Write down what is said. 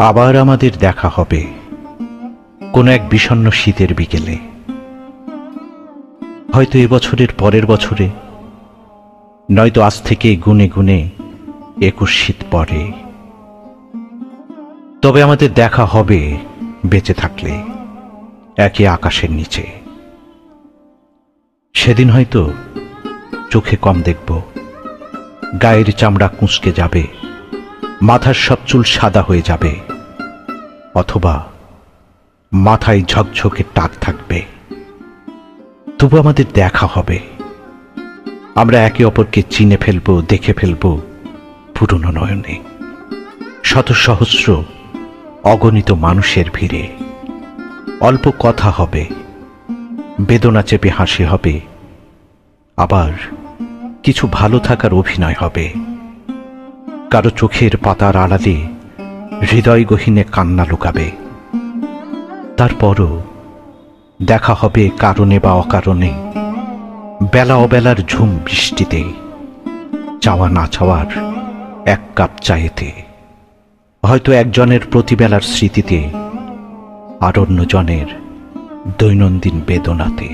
আবার আমাদের দেখা হবে কোনো এক বিষণ্ণ শীতের বিকেলে, হয়তো এবছরের পরের বছরে, নয়তো আজ থেকে গুনে গুনে 21 শীত পরে। তবে আমাদের দেখা হবে বেঁচে থাকলে একই আকাশের নিচে। সেদিন হয়তো চোখে কম দেখব, গায়ের চামড়া কুঁচকে যাবে, মাথার সব চুল সাদা হয়ে যাবে, অথবা মাথায় ঝকঝকে টাক থাকবে। তবু আমাদের দেখা হবে, আমরা একে অপরকে চিনে ফেলবো, দেখে ফেলবো পুরনো নয়নে, শত সহস্র অগণিত মানুষের ভিড়ে। অল্প কথা হবে, বেদনা চেপে হাসি হবে, আবার কিছু ভালো থাকার অভিনয় হবে। কারো চোখের পাতার আড়ালে হৃদয় গহীনে কান্না লুকাবে। তারপরও দেখা হবে কারণে বা অকারণে, বেলা অবেলার ঝুম বৃষ্টিতে, চাওয়া না চাওয়ার এক কাপ চায়েতে, হয়তো একজনের প্রতিবেলার স্মৃতিতে, আর অন্যজনের দৈনন্দিন বেদনাতে।